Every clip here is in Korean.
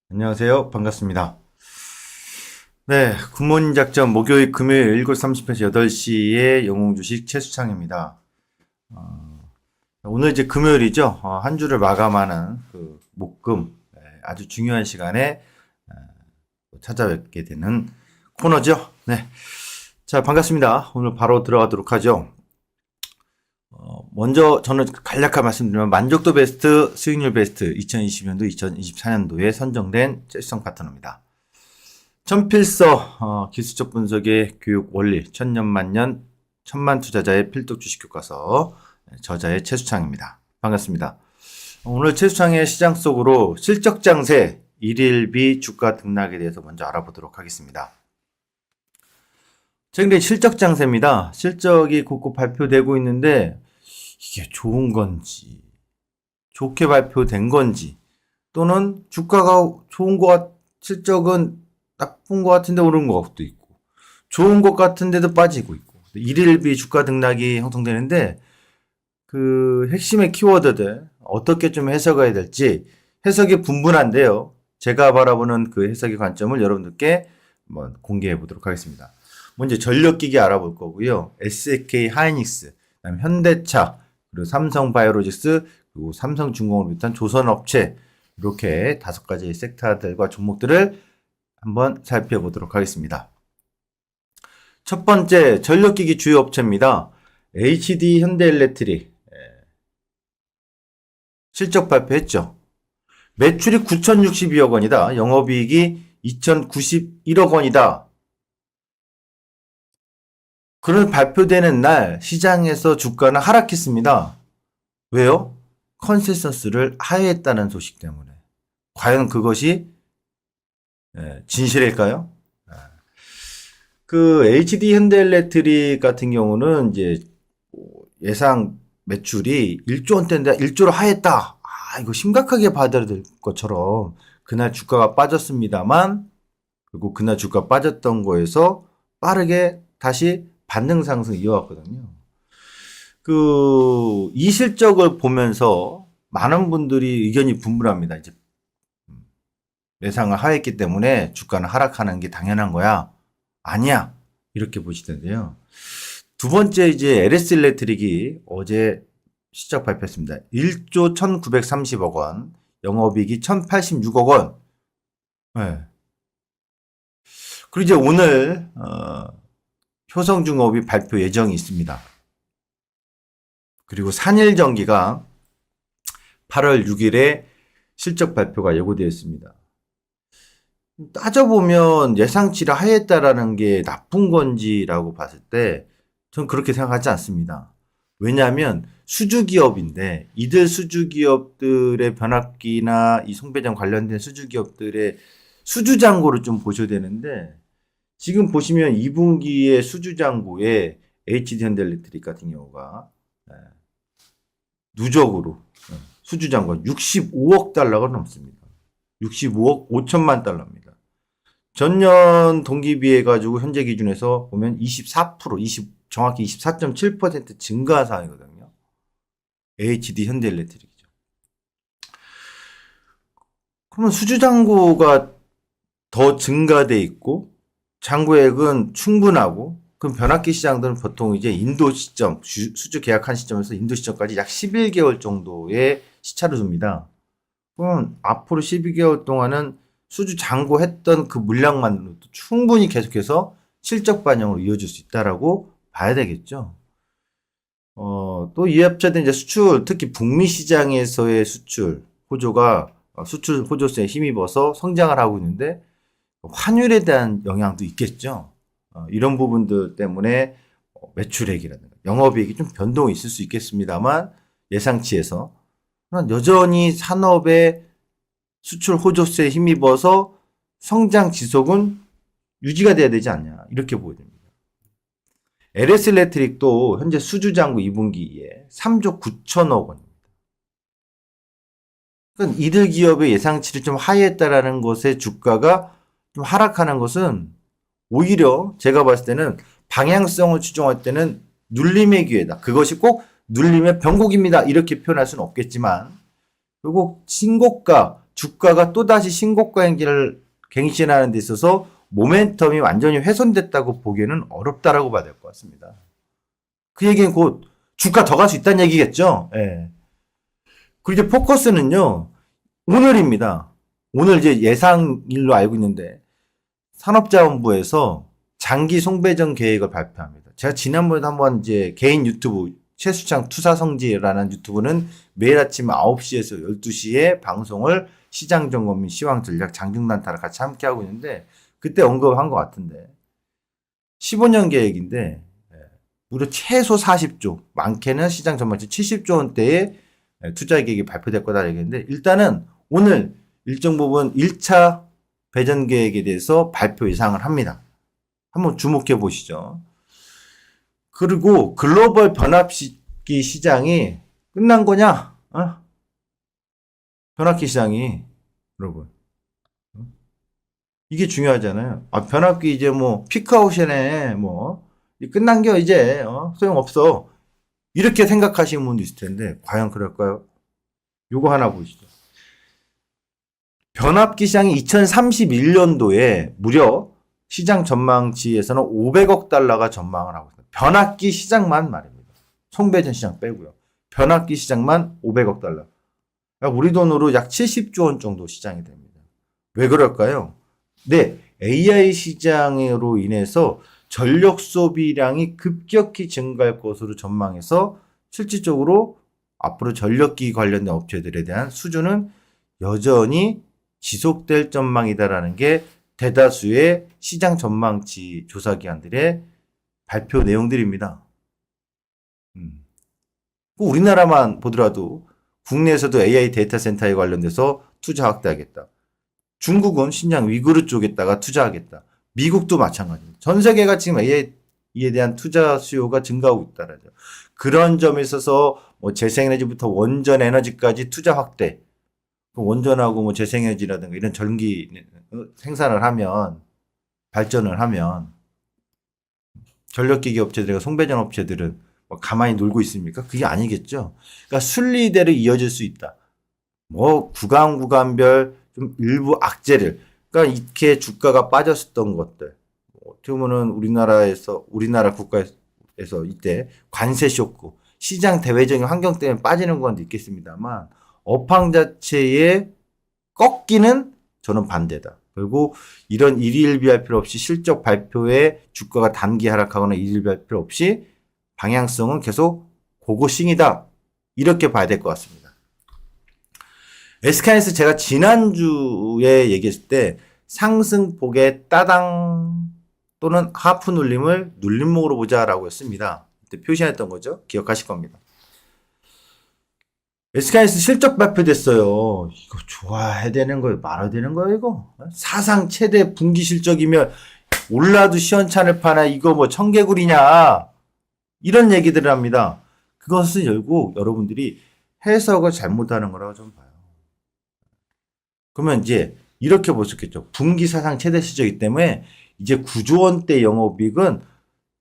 안녕하세요. 반갑습니다. 네, 굿모닝 작전 목요일 금요일 7시 30분에서 8시에 영웅 주식 최수창입니다. 오늘 이제 금요일이죠. 한 주를 마감하는 그 목금 아주 중요한 시간에 찾아뵙게 되는 코너죠. 네. 자, 반갑습니다. 오늘 바로 들어가도록 하죠. 먼저 저는 간략하게 말씀드리면 만족도 베스트, 수익률 베스트 2020년도, 2024년도에 선정된 최수창 파트너입니다. 천필서 기술적 분석의 교육 원리 천년만년 천만 투자자의 필독 주식 교과서 저자의 최수창입니다. 반갑습니다. 오늘 최수창의 시장 속으로 실적 장세 일일비 주가 등락에 대해서 먼저 알아보도록 하겠습니다. 최근에 실적 장세입니다. 실적이 곧곧 발표되고 있는데 이게 좋은 건지 좋게 발표된 건지 또는 주가가 좋은 것 실적은 나쁜 것 같은데 오른 것도 있고 좋은 것 같은데도 빠지고 있고 일일비 주가 등락이 형성되는데 그 핵심의 키워드들 어떻게 좀 해석해야 될지 해석이 분분한데요. 제가 바라보는 그 해석의 관점을 여러분들께 한번 공개해 보도록 하겠습니다. 먼저 전력기기 알아볼 거고요. SK 하이닉스, 그다음에 현대차, 그리고 삼성바이오로직스, 그리고 삼성중공업을 비롯한 조선업체 이렇게 5가지 섹터들과 종목들을 한번 살펴보도록 하겠습니다. 첫 번째 전력기기 주요 업체입니다. HD 현대일렉트릭 실적 발표했죠. 매출이 9,062억 원이다. 영업이익이 2,091억 원이다. 그런 발표되는 날 시장에서 주가는 하락했습니다. 왜요? 컨센서스를 하회했다는 소식 때문에. 과연 그것이 진실일까요? 그 HD 현대일렉트릭 같은 경우는 이제 예상 매출이 1조 원대인데 1조로 하했다. 이거 심각하게 받아들일 것처럼 그날 주가가 빠졌습니다만 그리고 그날 주가 빠졌던 거에서 빠르게 다시 반등 상승 이어왔거든요. 이 실적을 보면서 많은 분들이 의견이 분분합니다. 이제 예상을 하했기 때문에 주가는 하락하는 게 당연한 거야. 아니야. 이렇게 보시던데요. 두 번째 이제 LS 일렉트릭이 어제 실적 발표했습니다. 1조 1,930억 원, 영업이익이 1,086억 원. 네. 그리고 이제 오늘 효성중공업이 발표 예정이 있습니다. 그리고 산일전기가 8월 6일에 실적 발표가 예고되어 있습니다. 따져보면 예상치를 하했다라는 게 나쁜 건지라고 봤을 때 저는 그렇게 생각하지 않습니다. 왜냐하면 수주기업인데 이들 수주기업들의 변압기나 이 송배전 관련된 수주기업들의 수주잔고를 좀 보셔야 되는데 지금 보시면 2분기에 수주잔고에 HD현대일렉트릭 같은 경우가 누적으로 수주잔고가 65억 달러가 넘습니다. 65억 5천만 달러입니다. 전년 동기비해 가지고 현재 기준에서 보면 24%, 정확히 24.7% 증가 사항이거든요. HD 현대일렉트릭이죠. 그러면 수주잔고가 더 증가돼 있고 잔고액은 충분하고 그럼 변압기 시장들은 보통 이제 인도 시점, 수주 계약한 시점에서 인도 시점까지 약 11개월 정도의 시차를 줍니다. 그럼 앞으로 12개월 동안은 수주 잔고했던 그 물량만으로도 충분히 계속해서 실적 반영으로 이어질 수 있다라고 봐야 되겠죠. 또 이 업체들 이제 수출, 특히 북미 시장에서의 수출 호조가 수출 호조세에 힘입어서 성장을 하고 있는데 환율에 대한 영향도 있겠죠. 이런 부분들 때문에 매출액이라든가 영업이익이 좀 변동이 있을 수 있겠습니다만 예상치에서 여전히 산업의 수출 호조세에 힘입어서 성장 지속은 유지가 돼야 되지 않냐 이렇게 보여집니다. LS 일렉트릭도 현재 수주잔고 2분기에 3조 9천억 원입니다. 그러니까 이들 기업의 예상치를 좀 하회했다라는 것에 주가가 좀 하락하는 것은 오히려 제가 봤을 때는 방향성을 추정할 때는 눌림의 기회다. 그것이 꼭 눌림의 변곡입니다. 이렇게 표현할 수는 없겠지만 결국 신고가 주가가 또다시 신고가 행진을 갱신하는 데 있어서 모멘텀이 완전히 훼손됐다고 보기에는 어렵다라고 봐야 될 것 같습니다. 그 얘기는 곧 주가 더 갈 수 있다는 얘기겠죠. 예. 그리고 이제 포커스는요, 오늘입니다. 오늘 이제 예상일로 알고 있는데, 산업자원부에서 장기 송배전 계획을 발표합니다. 제가 지난번에도 한번 이제 개인 유튜브, 최수창 투사성지라는 유튜브는 매일 아침 9시에서 12시에 방송을 시장점검 및 시황 전략 장중단타를 같이 함께 하고 있는데, 그때 언급한 것 같은데, 15년 계획인데, 무려 최소 40조, 많게는 시장 전망치 70조 원대의 투자 계획이 발표될 거다 얘기했는데, 일단은 오늘 일정 부분 1차 배전 계획에 대해서 발표 예상을 합니다. 한번 주목해 보시죠. 그리고 글로벌 변압기 시장이 끝난 거냐? 변압기 시장이, 여러분. 이게 중요하잖아요. 변압기 이제 뭐, 피크아웃이네, 뭐, 끝난 게 이제, 소용없어. 이렇게 생각하시는 분도 있을 텐데, 과연 그럴까요? 요거 하나 보시죠. 변압기 시장이 2031년도에 무려 시장 전망치에서는 500억 달러가 전망을 하고 있습니다. 변압기 시장만 말입니다. 송배전 시장 빼고요. 변압기 시장만 500억 달러. 그러니까 우리 돈으로 약 70조 원 정도 시장이 됩니다. 왜 그럴까요? 네, AI 시장으로 인해서 전력 소비량이 급격히 증가할 것으로 전망해서 실질적으로 앞으로 전력기 관련된 업체들에 대한 수주는 여전히 지속될 전망이다라는 게 대다수의 시장 전망치 조사기관들의 발표 내용들입니다. 우리나라만 보더라도 국내에서도 AI 데이터 센터에 관련돼서 투자 확대하겠다. 중국은 신장 위구르 쪽에다가 투자하겠다. 미국도 마찬가지입니다. 전 세계가 지금 AI에 대한 투자 수요가 증가하고 있다라죠. 그런 점에 있어서 뭐 재생에너지부터 원전 에너지까지 투자 확대. 원전하고 뭐 재생에너지라든가 이런 전기 생산을 하면, 발전을 하면, 전력기기 업체들과 송배전 업체들은 뭐 가만히 놀고 있습니까? 그게 아니겠죠. 그러니까 순리대로 이어질 수 있다. 뭐 구간별 좀 일부 악재를, 그러니까 이렇게 주가가 빠졌었던 것들, 어떻게 보면은 우리나라 국가에서 이때 관세 쇼크, 시장 대외적인 환경 때문에 빠지는 건 있겠습니다만, 업황 자체의 꺾기는 저는 반대다. 그리고 이런 일희일비할 필요 없이 실적 발표에 주가가 단기 하락하거나 일희일비할 필요 없이 방향성은 계속 고고싱이다. 이렇게 봐야 될 것 같습니다. SK하이닉스 제가 지난주에 얘기했을 때 상승폭의 따당 또는 하프 눌림을 눌림목으로 보자라고 했습니다. 그때 표시했던 거죠. 기억하실 겁니다. SK하이닉스 실적 발표됐어요. 이거 좋아야 되는 거예요? 말아야 되는 거예요, 이거? 사상 최대 분기 실적이면 올라도 시원찮을 파나 이거 뭐 청개구리냐? 이런 얘기들을 합니다. 그것은 결국 여러분들이 해석을 잘못하는 거라고 좀 봐요. 그러면 이제 이렇게 볼 수 있겠죠. 분기 사상 최대 실적이기 때문에 이제 9조 원대 영업이익은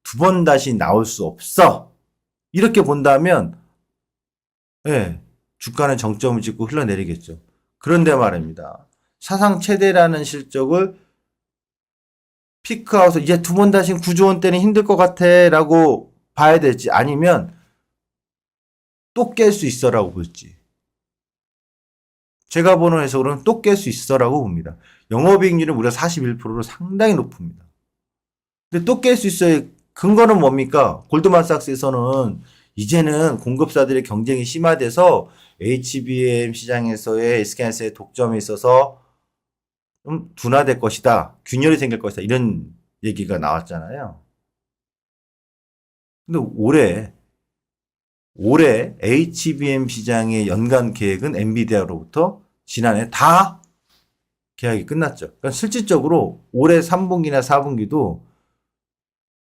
두 번 다시 나올 수 없어. 이렇게 본다면, 예. 주가는 정점을 찍고 흘러내리겠죠. 그런데 말입니다. 사상 최대라는 실적을 피크아웃, 이제 두 번 다시 9조 원대는 힘들 것 같아 라고 봐야 될지, 아니면 또 깰 수 있어 라고 볼지. 제가 보는 해석으로는 또 깰 수 있어 라고 봅니다. 영업이익률은 무려 41%로 상당히 높습니다. 근데 또 깰 수 있어요. 근거는 뭡니까? 골드만삭스에서는 이제는 공급사들의 경쟁이 심화돼서 HBM 시장에서의 SK하이닉스의 독점에 있어서 좀 둔화될 것이다. 균열이 생길 것이다. 이런 얘기가 나왔잖아요. 근데 올해 HBM 시장의 연간 계획은 엔비디아로부터 지난해 다 계약이 끝났죠. 그러니까 실질적으로 올해 3분기나 4분기도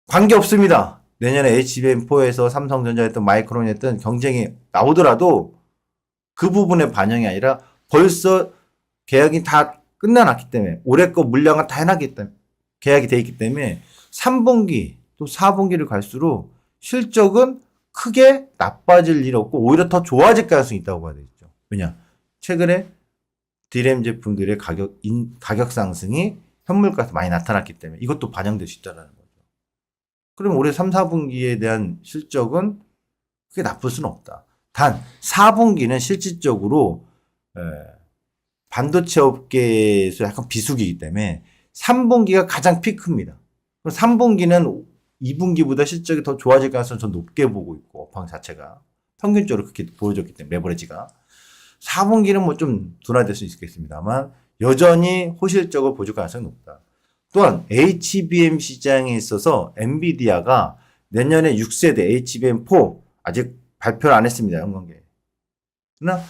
관계없습니다. 내년에 HBM4에서 삼성전자에 했던 마이크론에 했던 경쟁이 나오더라도 그 부분의 반영이 아니라 벌써 계약이 다 끝나놨기 때문에, 올해 거 물량은 다 해놨기 때문에, 계약이 돼 있기 때문에 3분기 또 4분기를 갈수록 실적은 크게 나빠질 일 없고 오히려 더 좋아질 가능성이 있다고 봐야 되겠죠. 왜냐? 최근에 D램 제품들의 가격 상승이 현물가에서 많이 나타났기 때문에 이것도 반영될 수 있다는 거죠. 그럼 올해 3, 4분기에 대한 실적은 그게 나쁠 수는 없다. 단 4분기는 실질적으로 반도체 업계에서 약간 비수기이기 때문에 3분기가 가장 피크입니다. 3분기는 2분기보다 실적이 더 좋아질 가능성을 좀 높게 보고 있고 업황 자체가 평균적으로 그렇게 보여줬기 때문에 레버리지가 4분기는 뭐 좀 둔화될 수 있겠습니다만 여전히 호실적으로 보여줄 가능성이 높다. 또한 HBM 시장에 있어서 엔비디아가 내년에 6세대 HBM4 아직 발표를 안 했습니다. 연관계. 그러나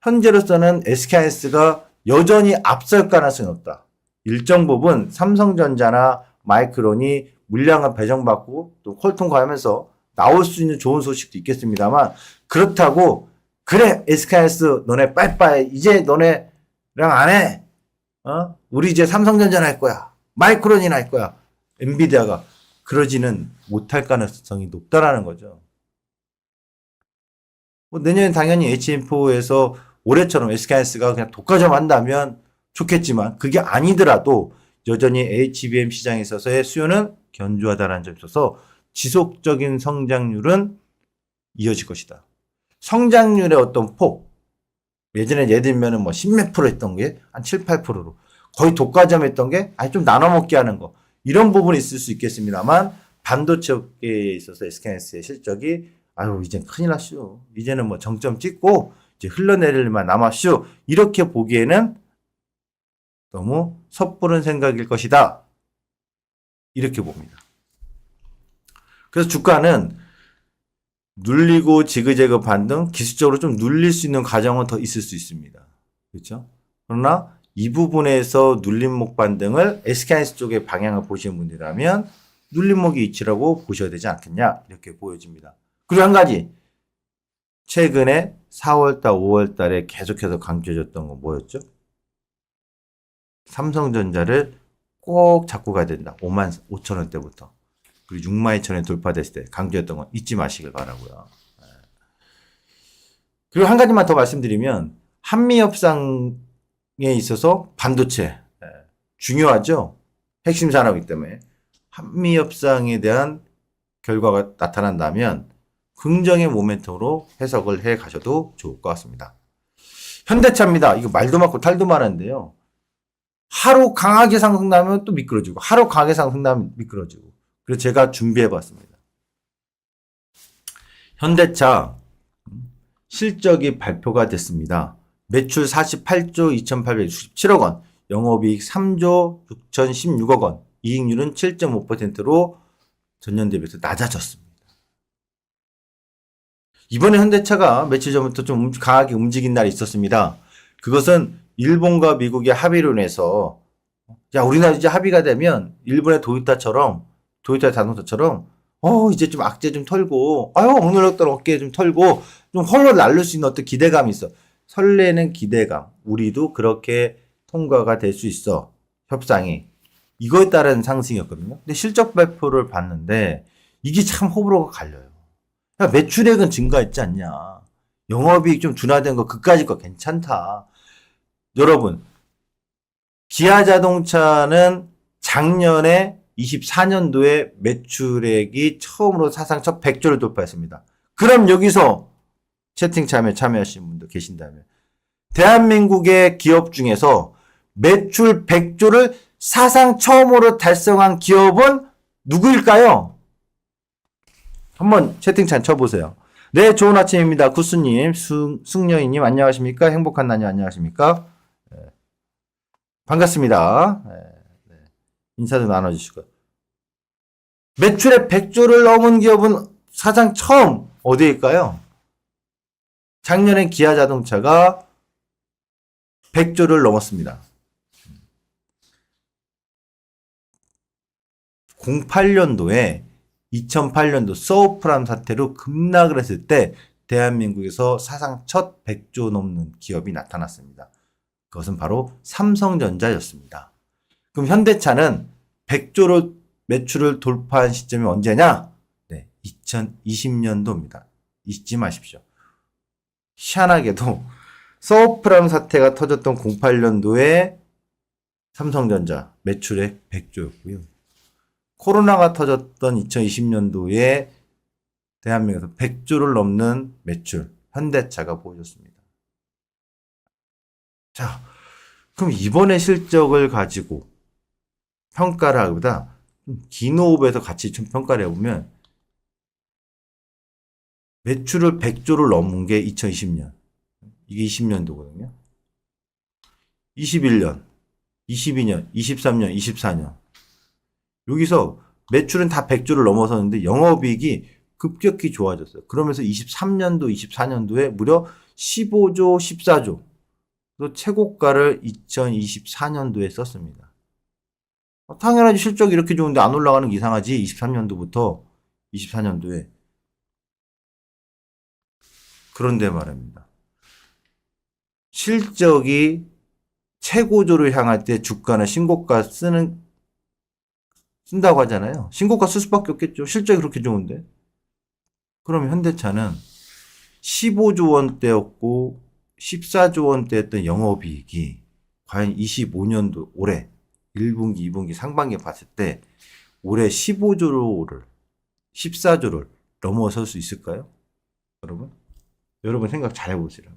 현재로서는 SK하이닉스가 여전히 앞설 가능성이 높다. 일정 부분 삼성전자나 마이크론이 물량을 배정받고 또 퀄통과 하면서 나올 수 있는 좋은 소식도 있겠습니다만 그렇다고 그래 SK하이닉스 너네 빠이빠이 이제 너네랑 안 해. 우리 이제 삼성전자나 할 거야. 마이크론이나 할 거야. 엔비디아가 그러지는 못할 가능성이 높다라는 거죠. 뭐 내년엔 당연히 HM4에서 올해처럼 SK하이닉스가 그냥 독과점 한다면 좋겠지만 그게 아니더라도 여전히 HBM 시장에 있어서의 수요는 견조하다는 점에 있어서 지속적인 성장률은 이어질 것이다. 성장률의 어떤 폭, 예전에 예를 들면 뭐 10몇 프로 했던 게 한 7, 8%로 거의 독과점 했던 게 아니 좀 나눠먹게 하는 거 이런 부분이 있을 수 있겠습니다만 반도체 업계에 있어서 SK하이닉스의 실적이 아유 이젠 큰일 났슈. 이제는 뭐 정점 찍고 이제 흘러내릴 일만 남았슈. 이렇게 보기에는 너무 섣부른 생각일 것이다. 이렇게 봅니다. 그래서 주가는 눌리고 지그재그 반등, 기술적으로 좀 눌릴 수 있는 과정은 더 있을 수 있습니다. 그렇죠? 그러나 이 부분에서 눌림목 반등을 SK하이닉스 쪽의 방향을 보시는 분들이라면 눌림목이 이치라고 보셔야 되지 않겠냐 이렇게 보여집니다. 그리고 한 가지 최근에 4월달, 5월달에 계속해서 강조해줬던 건 뭐였죠? 삼성전자를 꼭 잡고 가야 된다. 55,000원대부터. 그리고 62,000원 돌파됐을 때 강조했던 건 잊지 마시길 바라고요. 그리고 한 가지만 더 말씀드리면 한미 협상에 있어서 반도체 중요하죠. 핵심 산업이기 때문에 한미 협상에 대한 결과가 나타난다면 긍정의 모멘텀으로 해석을 해 가셔도 좋을 것 같습니다. 현대차입니다. 이거 말도 많고 탈도 많은데요. 하루 강하게 상승나면 또 미끄러지고 하루 강하게 상승나면 미끄러지고 그래서 제가 준비해봤습니다. 현대차 실적이 발표가 됐습니다. 매출 48조 2,867억 원, 영업이익 3조 6,016억 원, 이익률은 7.5%로 전년 대비해서 낮아졌습니다. 이번에 현대차가 며칠 전부터 좀 강하게 움직인 날이 있었습니다. 그것은 일본과 미국의 합의로 인해서 야 우리나라 이제 합의가 되면 일본의 도요타 자동차처럼 이제 좀 악재 좀 털고 오늘날 어깨 좀 털고 좀 헐렁 날릴 수 있는 어떤 기대감이 있어. 설레는 기대감. 우리도 그렇게 통과가 될 수 있어. 협상이. 이거에 따른 상승이었거든요. 근데 실적 발표를 봤는데 이게 참 호불호가 갈려요. 야, 매출액은 증가했지 않냐. 영업이익 좀 둔화된 거 그까짓 거 괜찮다. 여러분 기아 자동차는 작년에 24년도에 매출액이 처음으로 사상 첫 100조를 돌파했습니다. 그럼 여기서 채팅 참여하신 분도 계신다면 대한민국의 기업 중에서 매출 100조를 사상 처음으로 달성한 기업은 누구일까요? 한번 채팅창 쳐보세요. 네, 좋은 아침입니다. 구스님, 숙녀이님 안녕하십니까? 행복한 나님 안녕하십니까? 반갑습니다. 인사도 나눠주시고. 매출의 100조를 넘은 기업은 사상 처음 어디일까요? 작년에 기아 자동차가 100조를 넘었습니다. 08년도에 2008년도 서브프라임 사태로 급락을 했을 때 대한민국에서 사상 첫 100조 넘는 기업이 나타났습니다. 그것은 바로 삼성전자였습니다. 그럼 현대차는 100조를 매출을 돌파한 시점이 언제냐? 네, 2020년도입니다. 잊지 마십시오. 희한하게도 서브프라임 사태가 터졌던 08년도에 삼성전자 매출액 100조였고요. 코로나가 터졌던 2020년도에 대한민국에서 100조를 넘는 매출, 현대차가 보여줬습니다. 자, 그럼 이번에 실적을 가지고 평가를 하기보다 긴 호흡에서 같이 좀 평가를 해보면 매출을 100조를 넘은 게 2020년. 이게 20년도거든요. 21년, 22년, 23년, 24년. 여기서 매출은 다 100조를 넘어섰는데 영업이익이 급격히 좋아졌어요. 그러면서 23년도, 24년도에 무려 15조, 14조. 또 최고가를 2024년도에 썼습니다. 당연하지 실적이 이렇게 좋은데 안 올라가는 게 이상하지. 23년도부터 24년도에. 그런데 말입니다. 실적이 최고조를 향할 때 주가는 신고가 쓴다고 하잖아요. 신고가 쓸 수밖에 없겠죠. 실적이 그렇게 좋은데. 그럼 현대차는 15조 원대였고 14조 원대였던 영업이익이 과연 25년도 올해 1분기, 2분기, 상반기에 봤을 때 올해 15조를 14조를 넘어설 수 있을까요? 여러분 생각 잘 해보세요.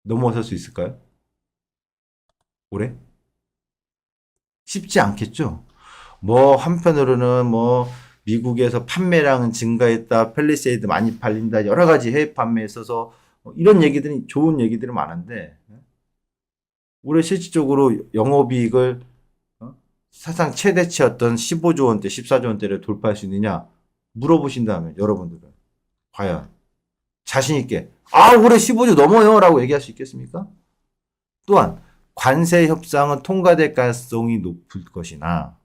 넘어설 수 있을까요? 올해? 쉽지 않겠죠? 한편으로는 미국에서 판매량은 증가했다, 펠리세이드 많이 팔린다, 여러 가지 해외 판매에 있어서 이런 얘기들이, 좋은 얘기들이 많은데, 올해 실질적으로 영업이익을 사상 최대치였던 15조 원대, 14조 원대를 돌파할 수 있느냐 물어보신다면 여러분들은 과연 자신있게 올해 15조 넘어요 라고 얘기할 수 있겠습니까? 또한 관세 협상은 통과될 가능성이 높을 것이나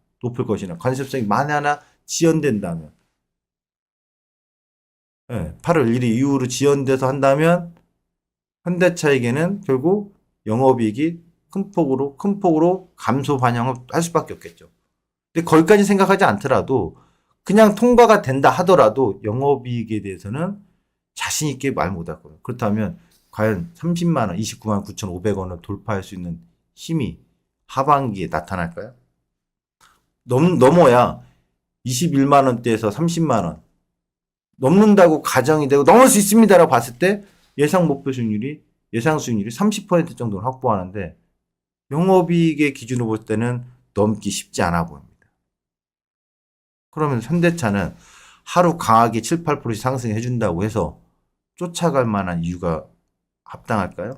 관세 협상이 만에 하나 지연된다면 8월 1일 이후로 지연돼서 한다면 현대차에게는 결국 영업이익이 큰 폭으로 감소 반영을 할 수밖에 없겠죠. 근데 거기까지 생각하지 않더라도 그냥 통과가 된다 하더라도 영업이익에 대해서는 자신 있게 말 못할 거예요. 그렇다면 과연 30만 원, 29만 9,500원을 돌파할 수 있는 힘이 하반기에 나타날까요? 넘어야 21만 원대에서 30만 원 넘는다고 가정이 되고 넘을 수 있습니다라고 봤을 때 예상 수익률이 30% 정도를 확보하는데 영업이익의 기준으로 볼 때는 넘기 쉽지 않아 보입니다. 그러면 현대차는 하루 강하게 7, 8%씩 상승해 준다고 해서 쫓아갈 만한 이유가 합당할까요?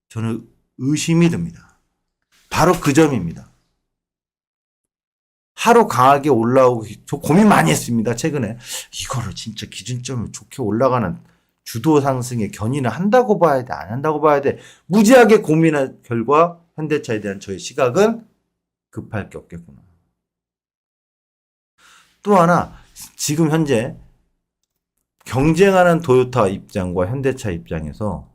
저는 의심이 듭니다. 바로 그 점입니다. 하루 강하게 올라오기, 저 고민 많이 했습니다. 최근에. 이거를 진짜 기준점을 좋게 올라가는 주도 상승의 견인을 한다고 봐야 돼? 안 한다고 봐야 돼? 무지하게 고민한 결과 현대차에 대한 저의 시각은 급할 게 없겠구나. 또 하나, 지금 현재 경쟁하는 도요타 입장과 현대차 입장에서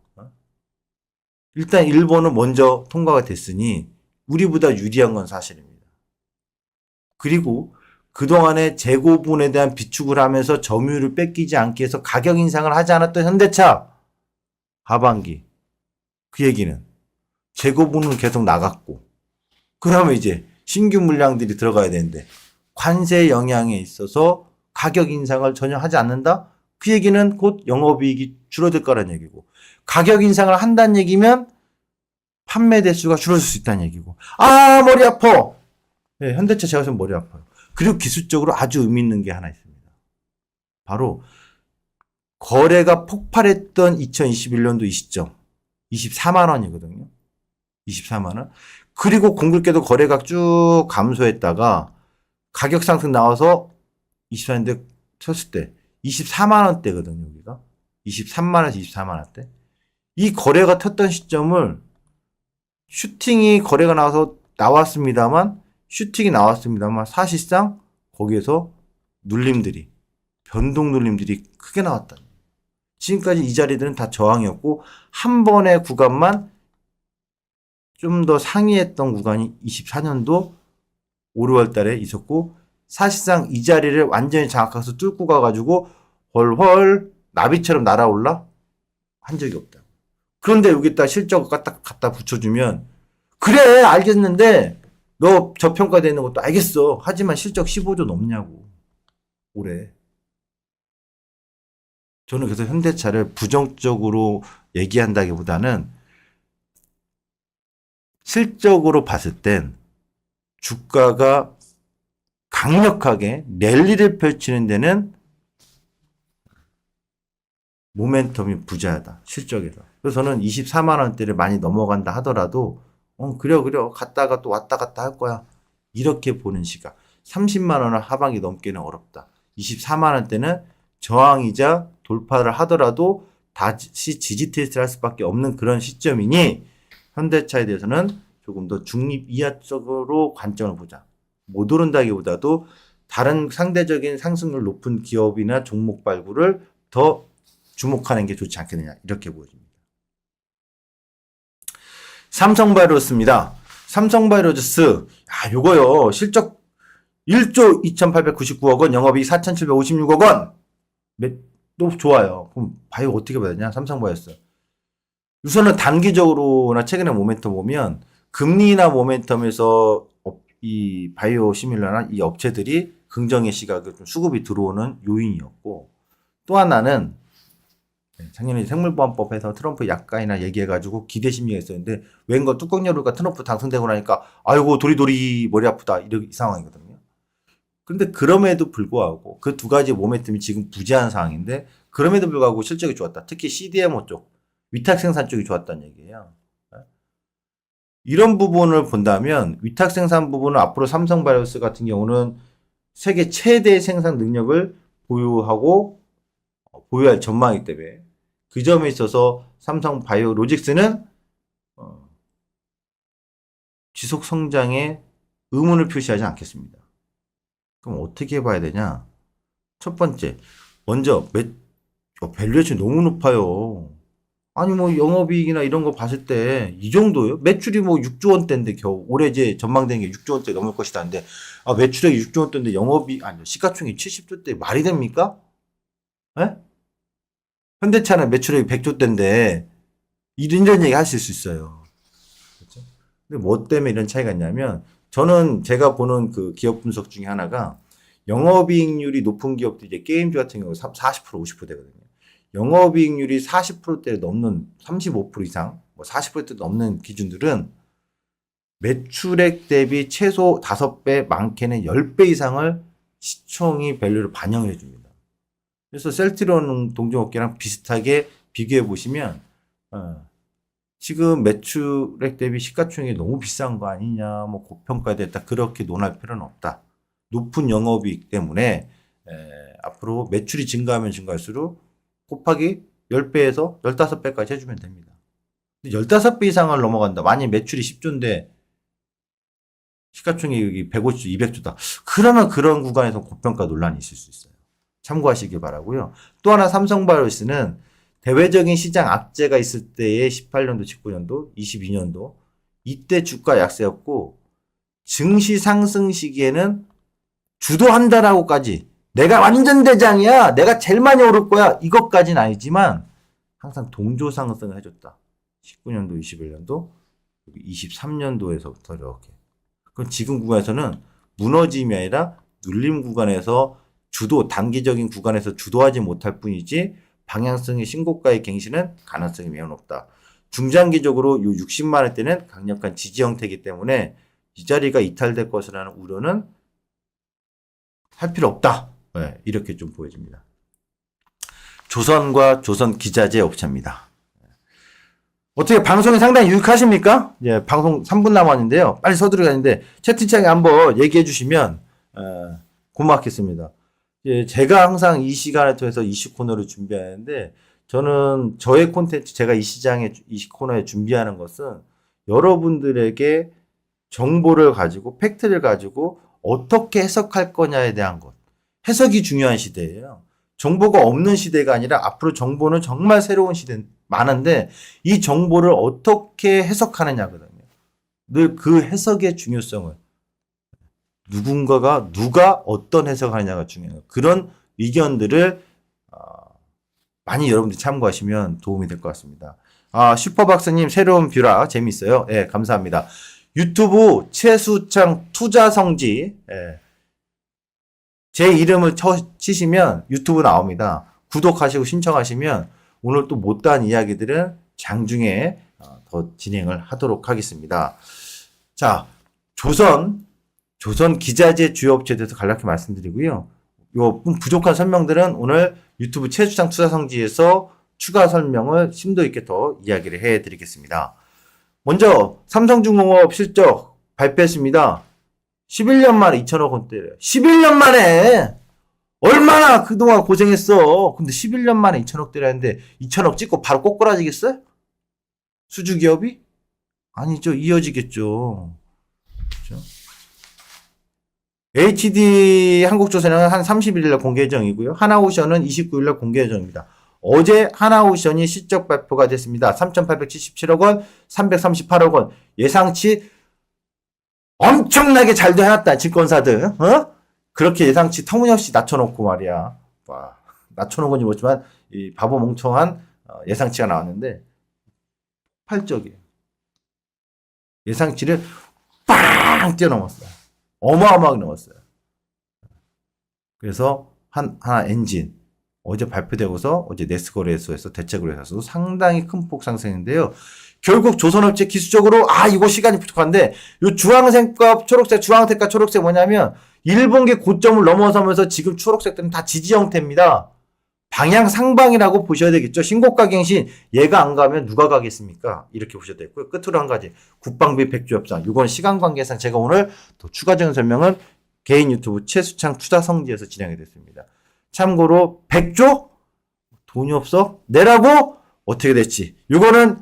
일단 일본은 먼저 통과가 됐으니 우리보다 유리한 건 사실입니다. 그리고 그동안에 재고분에 대한 비축을 하면서 점유율을 뺏기지 않기 위해서 가격 인상을 하지 않았던 현대차 하반기 그 얘기는 재고분은 계속 나갔고 그러면 이제 신규 물량들이 들어가야 되는데 관세 영향에 있어서 가격 인상을 전혀 하지 않는다? 그 얘기는 곧 영업이익이 줄어들 거란 얘기고 가격 인상을 한다는 얘기면 판매 대수가 줄어들 수 있다는 얘기고 머리 아파! 네, 현대차 제가 보면 머리 아파요. 그리고 기술적으로 아주 의미 있는 게 하나 있습니다. 바로 거래가 폭발했던 2021년도 이 시점 24만 원이거든요. 24만 원. 그리고 공급계도 거래가 쭉 감소했다가 가격 상승 나와서 24년대 쳤을 때 24만 원대거든요. 여기가 23만 원에서 24만 원대. 이 거래가 텄던 시점을 슈팅이 거래가 나왔습니다만 사실상 거기에서 변동 눌림들이 크게 나왔다. 지금까지 이 자리들은 다 저항이었고 한 번의 구간만 좀 더 상위했던 구간이 24년도 5, 6월 달에 있었고 사실상 이 자리를 완전히 장악해서 뚫고 가가지고 훨훨 나비처럼 날아올라 한 적이 없다. 그런데 여기다 실적 갖다 붙여주면 그래 알겠는데 너 저평가되는 것도 알겠어. 하지만 실적 15조 넘냐고 올해. 저는 그래서 현대차를 부정적으로 얘기한다기보다는 실적으로 봤을 땐 주가가 강력하게 랠리를 펼치는 데는 모멘텀이 부재하다. 실적에서. 그래서 저는 24만 원대를 많이 넘어간다 하더라도 그래 갔다가 또 왔다 갔다 할 거야. 이렇게 보는 시각. 30만 원을 하반기 넘기는 어렵다. 24만 원대는 저항이자 돌파를 하더라도 다시 지지 테스트를 할 수밖에 없는 그런 시점이니 현대차에 대해서는 조금 더 중립 이하적으로 관점을 보자. 못 오른다기보다도 다른 상대적인 상승률 높은 기업이나 종목 발굴을 더 주목하는 게 좋지 않겠느냐 이렇게 보여집니다. 삼성바이오로스입니다. 삼성바이오로스 요거요 실적 1조 2899억 원, 영업이익 4756억 원. 또 좋아요. 그럼 바이오 어떻게 봐야 되냐? 삼성바이오로스. 우선은 단기적으로나 최근에 모멘텀 보면 금리나 모멘텀에서 이 바이오 시밀러나 이 업체들이 긍정의 시각을 좀 수급이 들어오는 요인이었고, 또 하나는 작년에 생물보안법에서 트럼프 약간이나 얘기해가지고 기대 심리가 있었는데 왠가 뚜껑 열으니까 트럼프 당선되고 나니까 아이고 도리도리 머리 아프다 이 상황이거든요. 그런데 그럼에도 불구하고 그 두 가지 모멘텀이 지금 부재한 상황인데 그럼에도 불구하고 실적이 좋았다. 특히 CDMO 쪽 위탁 생산 쪽이 좋았다는 얘기예요. 이런 부분을 본다면 위탁 생산 부분은 앞으로 삼성바이오로스 같은 경우는 세계 최대 생산 능력을 보유할 전망이기 때문에 그 점에 있어서 삼성바이오로직스는 지속 성장에 의문을 표시하지 않겠습니다. 그럼 어떻게 봐야 되냐? 첫 번째, 먼저 밸류에이션이 너무 높아요. 아니 뭐 영업이익이나 이런 거 봤을 때 이 정도요? 매출이 뭐 6조 원대인데 겨우 올해 이제 전망되는 게 6조 원대 넘을 것이다는데 매출액이 6조 원대인데 영업이익 아니 시가총액 70조 대 말이 됩니까? 에? 현대차는 매출액이 100조대인데 이런 얘기 하실 수 있어요. 그렇죠? 근데 뭐 때문에 이런 차이가 있냐면 저는 제가 보는 그 기업 분석 중에 하나가 영업이익률이 높은 기업도 이제 게임즈 같은 경우 40% 50% 되거든요. 영업이익률이 40%대 넘는 35% 이상, 40%대 넘는 기준들은 매출액 대비 최소 5배, 많게는 10배 이상을 시총이 밸류를 반영을 해줍니다. 그래서 셀트리온 동종업계랑 비슷하게 비교해 보시면 지금 매출액 대비 시가총액이 너무 비싼 거 아니냐, 뭐 고평가됐다 그렇게 논할 필요는 없다. 높은 영업이익 때문에 앞으로 매출이 증가하면 증가할수록 곱하기 10배에서 15배까지 해주면 됩니다. 15배 이상을 넘어간다. 만약 매출이 10조인데 시가총액이 150조, 200조다. 그러면 그런 구간에서 고평가 논란이 있을 수 있어요. 참고하시기 바라고요. 또 하나 삼성바이오로스는 대외적인 시장 악재가 있을 때의 18년도, 19년도, 22년도 이때 주가 약세였고 증시 상승 시기에는 주도한다라고까지 내가 완전 대장이야. 내가 제일 많이 오를 거야. 이것까지는 아니지만 항상 동조 상승을 해줬다. 19년도, 21년도, 23년도에서부터 이렇게. 그럼 지금 구간에서는 무너짐이 아니라 눌림 구간에서 단기적인 구간에서 주도하지 못할 뿐이지 방향성의 신고가의 갱신은 가능성이 매우 높다. 중장기적으로 요 60만 원대는 강력한 지지 형태이기 때문에 이 자리가 이탈될 것이라는 우려는 할 필요 없다. 네, 이렇게 좀 보여집니다. 조선과 조선기자재 업체입니다. 어떻게 방송이 상당히 유익하십니까? 예, 방송 3분 남았는데요. 빨리 서두르겠는데 채팅창에 한번 얘기해 주시면 고맙겠습니다. 예, 제가 항상 이 시간을 통해서 이슈 코너를 준비하는데 저는 저의 콘텐츠 제가 이 코너에 준비하는 것은 여러분들에게 정보를 가지고 팩트를 가지고 어떻게 해석할 거냐에 대한 것. 해석이 중요한 시대예요. 정보가 없는 시대가 아니라 앞으로 정보는 정말 새로운 시대 많은데 이 정보를 어떻게 해석하느냐거든요. 늘 그 해석의 중요성을 누가 어떤 해석하느냐가 중요해요. 그런 의견들을 많이 여러분들이 참고하시면 도움이 될 것 같습니다. 슈퍼박스님 새로운 뷰라 재밌어요. 예, 감사합니다. 유튜브 최수창 투자성지, 예. 제 이름을 치시면 유튜브 나옵니다. 구독하시고 신청하시면 오늘 또 못다한 이야기들은 장중에 더 진행을 하도록 하겠습니다. 자, 조선 기자재 주요 업체에 대해서 간략히 말씀드리고요. 요 부족한 설명들은 오늘 유튜브 최수창 투자성지에서 추가 설명을 심도 있게 더 이야기를 해드리겠습니다. 먼저 삼성중공업 실적 발표했습니다. 11년 만에 2천억 원대래요. 11년 만에! 얼마나 그동안 고생했어. 근데 11년 만에 2천억대라는데 2천억 찍고 바로 꼬꾸라지겠어요? 수주기업이? 아니죠. 이어지겠죠. 그렇죠? HD 한국조선은 한 31일날 공개 예정이고요. 하나오션은 29일날 공개 예정입니다. 어제 하나오션이 실적 발표가 됐습니다. 3,877억 원, 338억 원. 예상치 엄청나게 잘도 해놨다, 증권사들. 어? 그렇게 예상치 터무니없이 낮춰놓고 말이야. 와, 낮춰놓은 건지 모르지만, 이 바보 멍청한 예상치가 나왔는데, 폭발적이에요. 예상치를 빵 뛰어넘었어요. 어마어마하게 넘었어요. 그래서 하나 엔진. 어제 발표되고서 어제 네스거래소에서 대체거래소에서 상당히 큰 폭 상승인데요. 결국 조선업체 기술적으로 이거 시간이 부족한데 요 주황색과 초록색, 주황색과 초록색 뭐냐면 1분기 고점을 넘어서면서 지금 초록색들은 다 지지 형태입니다. 방향 상방이라고 보셔야 되겠죠. 신고가 갱신 얘가 안 가면 누가 가겠습니까? 이렇게 보셔야 되고요. 끝으로 한 가지 국방비 백주 협상. 이건 시간 관계상 제가 오늘 또 추가적인 설명은 개인 유튜브 최수창 투자성지에서 진행이 됐습니다. 참고로 100조? 돈이 없어? 내라고? 어떻게 됐지? 이거는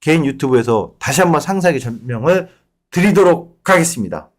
개인 유튜브에서 다시 한번 상세하게 설명을 드리도록 하겠습니다.